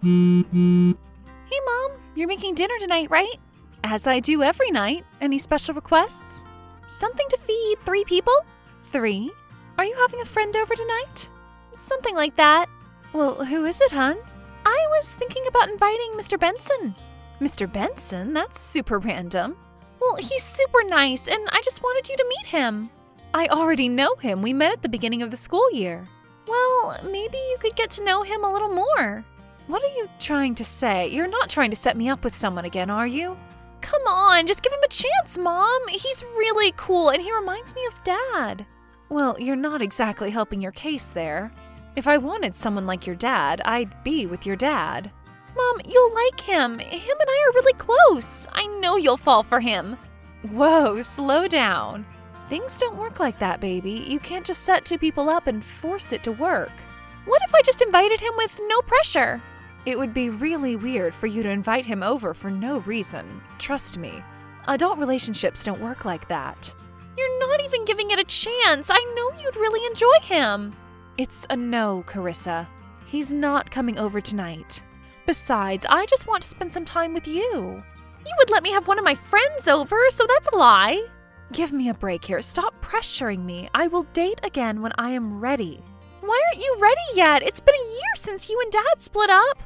Hey, Mom, you're making dinner tonight, right? As I do every night. Any special requests? Something to feed 3 people? 3? Are you having a friend over tonight? Something like that. Well, who is it, hon? I was thinking about inviting Mr. Benson. Mr. Benson? That's super random. Well, he's super nice, and I just wanted you to meet him. I already know him. We met at the beginning of the school year. Well, maybe you could get to know him a little more. What are you trying to say? You're not trying to set me up with someone again, are you? Come on, just give him a chance, Mom. He's really cool, and he reminds me of Dad. Well, you're not exactly helping your case there. If I wanted someone like your dad, I'd be with your dad. Mom, you'll like him. Him and I are really close. I know you'll fall for him. Whoa, slow down. Things don't work like that, baby. You can't just set 2 people up and force it to work. What if I just invited him with no pressure? It would be really weird for you to invite him over for no reason. Trust me. Adult relationships don't work like that. You're not even giving it a chance. I know you'd really enjoy him. It's a no, Carissa. He's not coming over tonight. Besides, I just want to spend some time with you. You would let me have one of my friends over, so that's a lie. Give me a break here. Stop pressuring me. I will date again when I am ready. Why aren't you ready yet? It's been a year since you and Dad split up.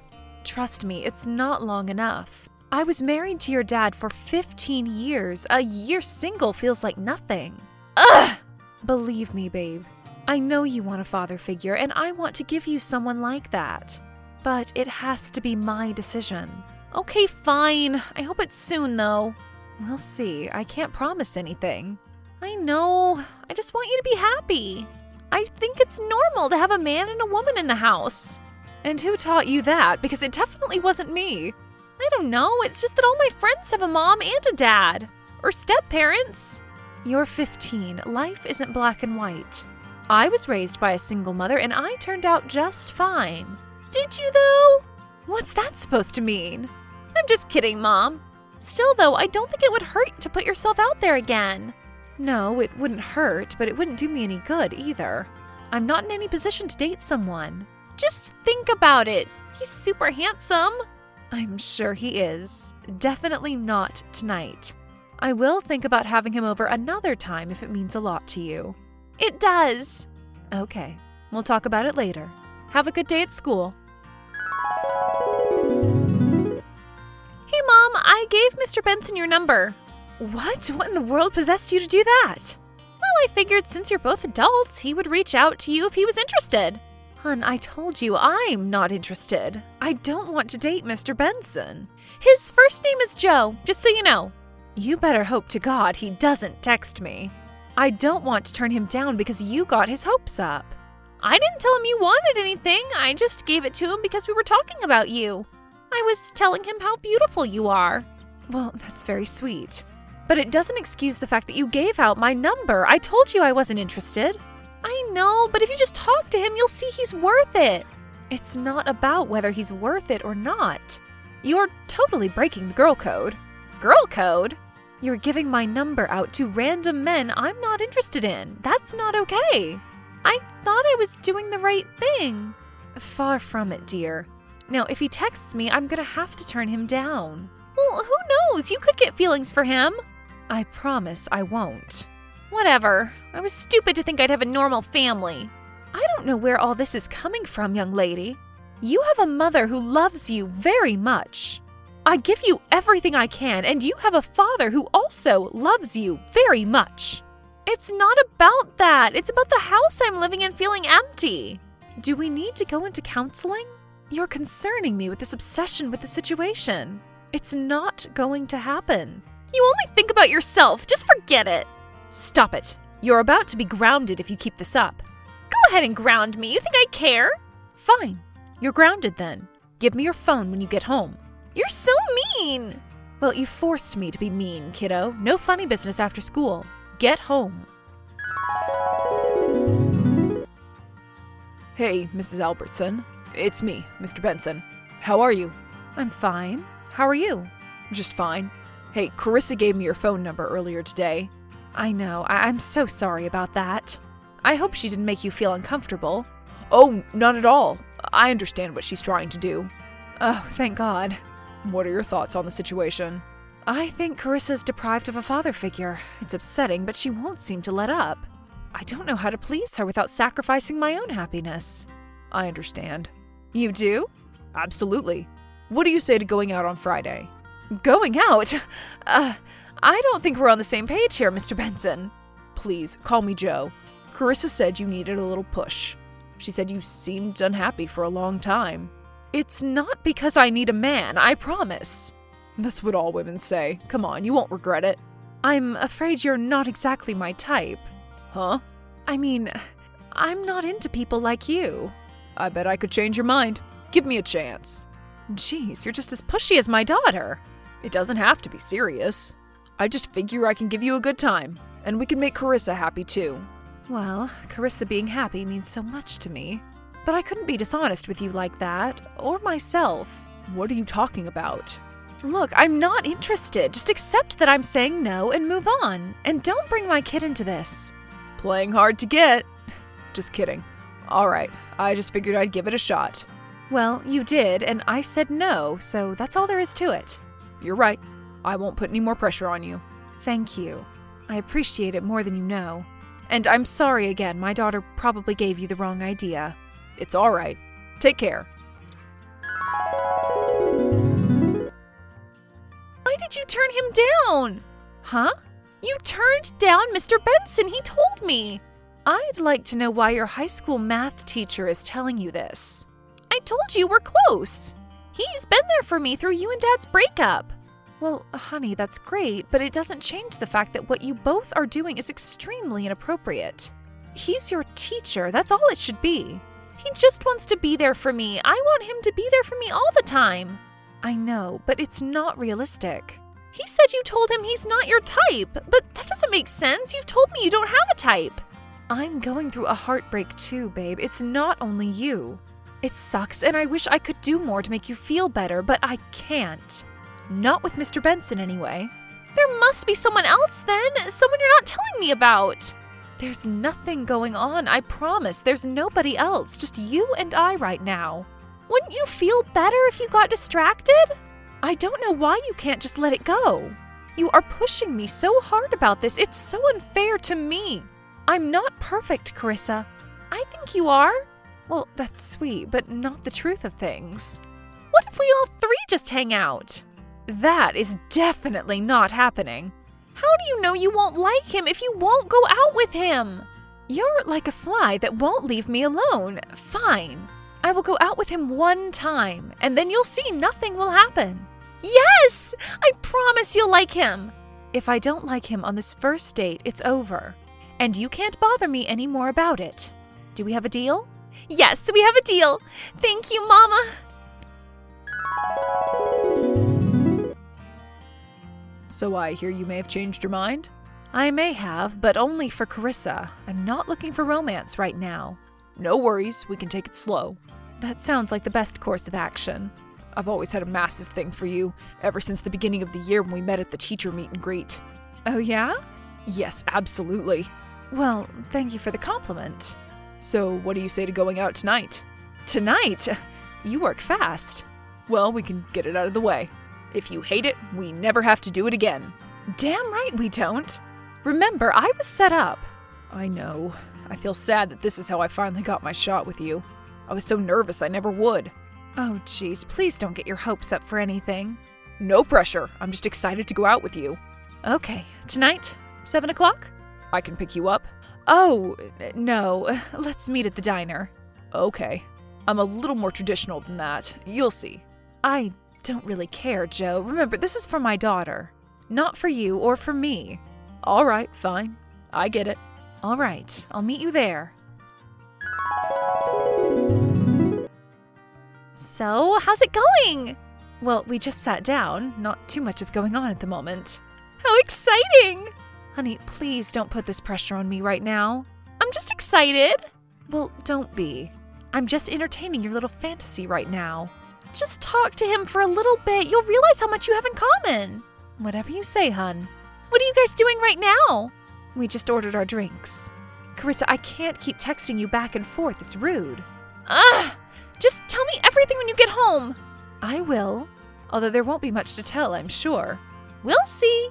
Trust me, it's not long enough. I was married to your dad for 15 years. A year single feels like nothing. Ugh! Believe me, babe. I know you want a father figure, and I want to give you someone like that. But it has to be my decision. Okay, fine. I hope it's soon, though. We'll see. I can't promise anything. I know. I just want you to be happy. I think it's normal to have a man and a woman in the house. And who taught you that? Because it definitely wasn't me. I don't know. It's just that all my friends have a mom and a dad. Or step-parents. You're 15. Life isn't black and white. I was raised by a single mother, and I turned out just fine. Did you, though? What's that supposed to mean? I'm just kidding, Mom. Still, though, I don't think it would hurt to put yourself out there again. No, it wouldn't hurt, but it wouldn't do me any good either. I'm not in any position to date someone. Just think about it. He's super handsome. I'm sure he is. Definitely not tonight. I will think about having him over another time if it means a lot to you. It does. Okay, we'll talk about it later. Have a good day at school. Hey, Mom, I gave Mr. Benson your number. What? What in the world possessed you to do that? Well, I figured since you're both adults, he would reach out to you if he was interested. Hun, I told you I'm not interested. I don't want to date Mr. Benson. His first name is Joe, just so you know. You better hope to God he doesn't text me. I don't want to turn him down because you got his hopes up. I didn't tell him you wanted anything. I just gave it to him because we were talking about you. I was telling him how beautiful you are. Well, that's very sweet. But it doesn't excuse the fact that you gave out my number. I told you I wasn't interested. I know, but if you just talk to him, you'll see he's worth it. It's not about whether he's worth it or not. You're totally breaking the girl code. Girl code? You're giving my number out to random men I'm not interested in. That's not okay. I thought I was doing the right thing. Far from it, dear. Now, if he texts me, I'm gonna have to turn him down. Well, who knows? You could get feelings for him. I promise I won't. Whatever. I was stupid to think I'd have a normal family. I don't know where all this is coming from, young lady. You have a mother who loves you very much. I give you everything I can, and you have a father who also loves you very much. It's not about that. It's about the house I'm living in feeling empty. Do we need to go into counseling? You're concerning me with this obsession with the situation. It's not going to happen. You only think about yourself. Just forget it. Stop it. You're about to be grounded if you keep this up. Go ahead and ground me. You think I care? Fine. You're grounded then. Give me your phone when you get home. You're so mean. Well, you forced me to be mean, kiddo. No funny business after school. Get home. Hey, Mrs. Albertson. It's me, Mr. Benson. How are you? I'm fine. How are you? Just fine. Hey, Carissa gave me your phone number earlier today. I know. I'm so sorry about that. I hope she didn't make you feel uncomfortable. Oh, not at all. I understand what she's trying to do. Oh, thank God. What are your thoughts on the situation? I think Carissa's deprived of a father figure. It's upsetting, but she won't seem to let up. I don't know how to please her without sacrificing my own happiness. I understand. You do? Absolutely. What do you say to going out on Friday? Going out? I don't think we're on the same page here, Mr. Benson. Please, call me Joe. Carissa said you needed a little push. She said you seemed unhappy for a long time. It's not because I need a man, I promise. That's what all women say. Come on, you won't regret it. I'm afraid you're not exactly my type. Huh? I mean, I'm not into people like you. I bet I could change your mind. Give me a chance. Jeez, you're just as pushy as my daughter. It doesn't have to be serious. I just figure I can give you a good time, and we can make Carissa happy too. Well, Carissa being happy means so much to me. But I couldn't be dishonest with you like that, or myself. What are you talking about? Look, I'm not interested. Just accept that I'm saying no and move on. And don't bring my kid into this. Playing hard to get. Just kidding. All right, I just figured I'd give it a shot. Well, you did, and I said no, so that's all there is to it. You're right. I won't put any more pressure on you. Thank you. I appreciate it more than you know. And I'm sorry again, my daughter probably gave you the wrong idea. It's all right. Take care. Why did you turn him down? Huh? You turned down Mr. Benson, he told me. I'd like to know why your high school math teacher is telling you this. I told you we're close. He's been there for me through you and Dad's breakup. Well, honey, that's great, but it doesn't change the fact that what you both are doing is extremely inappropriate. He's your teacher, that's all it should be. He just wants to be there for me. I want him to be there for me all the time. I know, but it's not realistic. He said you told him he's not your type, but that doesn't make sense. You've told me you don't have a type. I'm going through a heartbreak too, babe. It's not only you. It sucks, and I wish I could do more to make you feel better, but I can't. Not with Mr. Benson, anyway. There must be someone else, then. Someone you're not telling me about. There's nothing going on, I promise. There's nobody else, just you and I right now. Wouldn't you feel better if you got distracted? I don't know why you can't just let it go. You are pushing me so hard about this. It's so unfair to me. I'm not perfect, Carissa. I think you are. Well, that's sweet, but not the truth of things. What if we all three just hang out? That is definitely not happening. How do you know you won't like him if you won't go out with him? You're like a fly that won't leave me alone. Fine. I will go out with him one time, and then you'll see nothing will happen. Yes! I promise you'll like him. If I don't like him on this first date, it's over. And you can't bother me any more about it. Do we have a deal? Yes, we have a deal. Thank you, Mama. So I hear you may have changed your mind? I may have, but only for Carissa. I'm not looking for romance right now. No worries, we can take it slow. That sounds like the best course of action. I've always had a massive thing for you, ever since the beginning of the year when we met at the teacher meet and greet. Oh yeah? Yes, absolutely. Well, thank you for the compliment. So what do you say to going out tonight? Tonight? You work fast. Well, we can get it out of the way. If you hate it, we never have to do it again. Damn right we don't. Remember, I was set up. I know. I feel sad that this is how I finally got my shot with you. I was so nervous I never would. Oh, geez, please don't get your hopes up for anything. No pressure. I'm just excited to go out with you. Okay, tonight, 7 o'clock? I can pick you up. Oh, no. Let's meet at the diner. Okay. I'm a little more traditional than that. You'll see. I don't really care, Joe. Remember, this is for my daughter. Not for you or for me. All right, fine. I get it. All right, I'll meet you there. So, how's it going? Well, we just sat down. Not too much is going on at the moment. How exciting! Honey, please don't put this pressure on me right now. I'm just excited. Well, don't be. I'm just entertaining your little fantasy right now. Just talk to him for a little bit. You'll realize how much you have in common. Whatever you say, hun. What are you guys doing right now? We just ordered our drinks. Carissa, I can't keep texting you back and forth. It's rude. Ugh! Just tell me everything when you get home. I will, although there won't be much to tell, I'm sure. We'll see.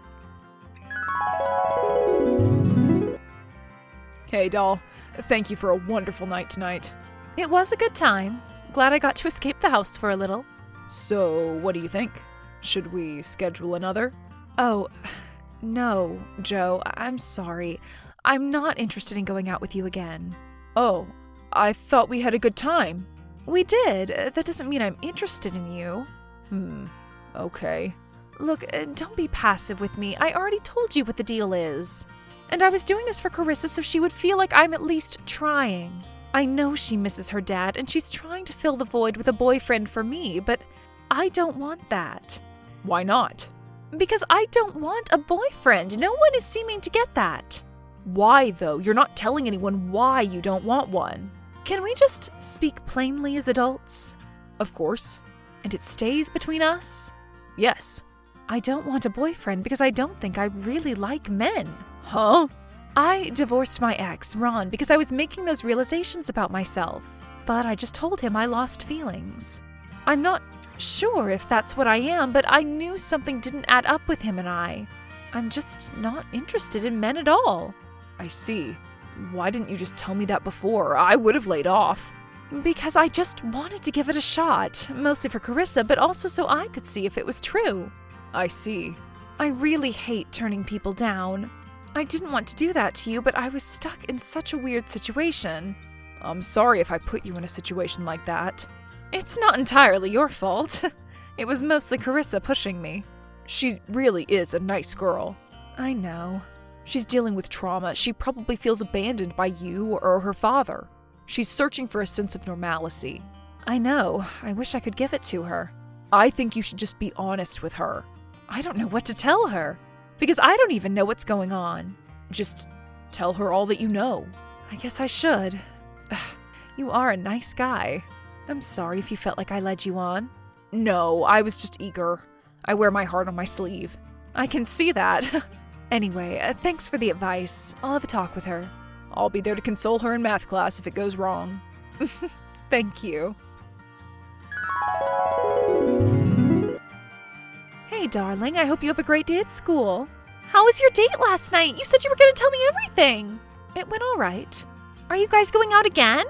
Hey, doll. Thank you for a wonderful night tonight. It was a good time. Glad I got to escape the house for a little. So, what do you think? Should we schedule another? Oh, no, Joe, I'm sorry. I'm not interested in going out with you again. Oh, I thought we had a good time. We did. That doesn't mean I'm interested in you. Okay. Look, don't be passive with me. I already told you what the deal is. And I was doing this for Carissa so she would feel like I'm at least trying. I know she misses her dad and she's trying to fill the void with a boyfriend for me, but I don't want that. Why not? Because I don't want a boyfriend. No one is seeming to get that. Why, though? You're not telling anyone why you don't want one. Can we just speak plainly as adults? Of course. And it stays between us? Yes. I don't want a boyfriend because I don't think I really like men. Huh? I divorced my ex, Ron, because I was making those realizations about myself. But I just told him I lost feelings. I'm not sure if that's what I am, but I knew something didn't add up with him and I. I'm just not interested in men at all. I see. Why didn't you just tell me that before? I would have laid off. Because I just wanted to give it a shot, mostly for Carissa, but also so I could see if it was true. I see. I really hate turning people down. I didn't want to do that to you, but I was stuck in such a weird situation. I'm sorry if I put you in a situation like that. It's not entirely your fault. It was mostly Carissa pushing me. She really is a nice girl. I know. She's dealing with trauma. She probably feels abandoned by you or her father. She's searching for a sense of normalcy. I know. I wish I could give it to her. I think you should just be honest with her. I don't know what to tell her, because I don't even know what's going on. Just tell her all that you know. I guess I should. You are a nice guy. I'm sorry if you felt like I led you on. No, I was just eager. I wear my heart on my sleeve. I can see that. Anyway, thanks for the advice. I'll have a talk with her. I'll be there to console her in math class if it goes wrong. Thank you. Hey, darling, I hope you have a great day at school. How was your date last night? You said you were going to tell me everything. It went all right. Are you guys going out again?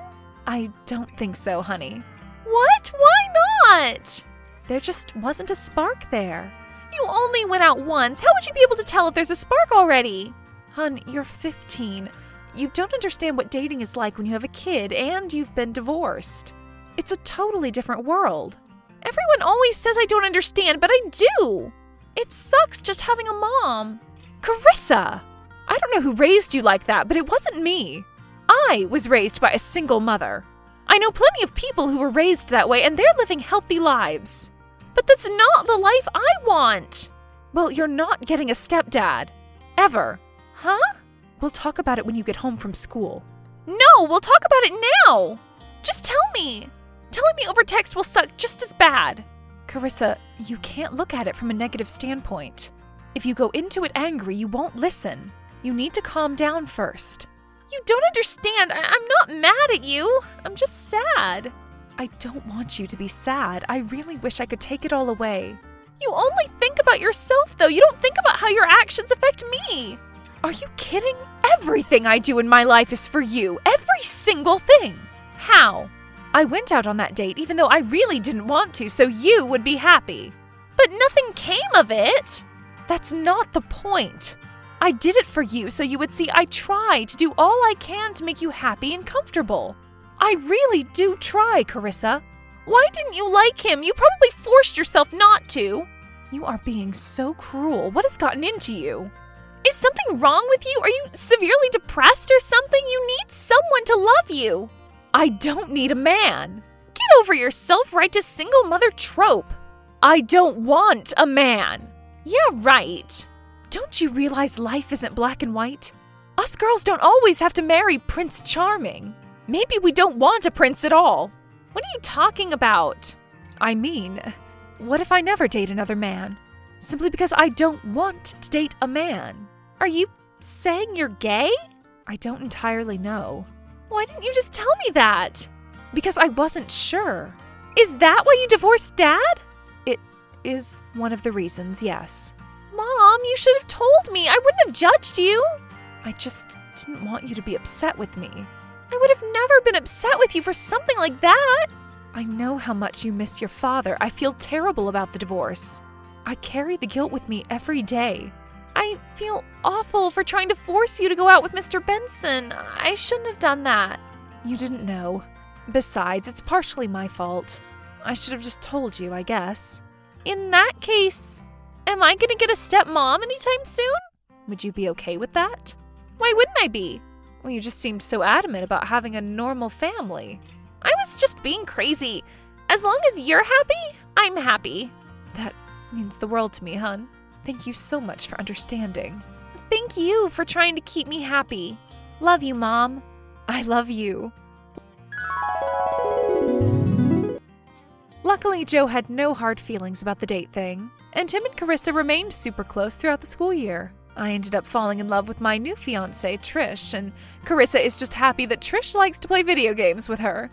I don't think so, honey. What? Why not? There just wasn't a spark there. You only went out once. How would you be able to tell if there's a spark already? Hun, you're 15. You don't understand what dating is like when you have a kid and you've been divorced. It's a totally different world. Everyone always says I don't understand, but I do. It sucks just having a mom. Carissa! I don't know who raised you like that, but it wasn't me. I was raised by a single mother. I know plenty of people who were raised that way, and they're living healthy lives. But that's not the life I want. Well, you're not getting a stepdad. Ever. Huh? We'll talk about it when you get home from school. No, we'll talk about it now. Just tell me. Telling me over text will suck just as bad. Carissa, you can't look at it from a negative standpoint. If you go into it angry, you won't listen. You need to calm down first. You don't understand. I'm not mad at you. I'm just sad. I don't want you to be sad. I really wish I could take it all away. You only think about yourself, though. You don't think about how your actions affect me. Are you kidding? Everything I do in my life is for you. Every single thing. How? I went out on that date even though I really didn't want to, so you would be happy. But nothing came of it. That's not the point. I did it for you so you would see I try to do all I can to make you happy and comfortable. I really do try, Carissa. Why didn't you like him? You probably forced yourself not to. You are being so cruel. What has gotten into you? Is something wrong with you? Are you severely depressed or something? You need someone to love you. I don't need a man. Get over your self-righteous single mother trope. I don't want a man. Yeah, right. Don't you realize life isn't black and white? Us girls don't always have to marry Prince Charming. Maybe we don't want a prince at all. What are you talking about? I mean, what if I never date another man? Simply because I don't want to date a man. Are you saying you're gay? I don't entirely know. Why didn't you just tell me that? Because I wasn't sure. Is that why you divorced Dad? is one of the reasons, yes. Mom, you should have told me. I wouldn't have judged you. I just didn't want you to be upset with me. I would have never been upset with you for something like that. I know how much you miss your father. I feel terrible about the divorce. I carry the guilt with me every day. I feel awful for trying to force you to go out with Mr. Benson. I shouldn't have done that. You didn't know. Besides, it's partially my fault. I should have just told you, I guess. In that case, am I gonna get a stepmom anytime soon? Would you be okay with that? Why wouldn't I be? Well, you just seemed so adamant about having a normal family. I was just being crazy. As long as you're happy, I'm happy. That means the world to me, hon. Thank you so much for understanding. Thank you for trying to keep me happy. Love you, Mom. I love you. Luckily, Joe had no hard feelings about the date thing, and Tim and Carissa remained super close throughout the school year. I ended up falling in love with my new fiancée, Trish, and Carissa is just happy that Trish likes to play video games with her.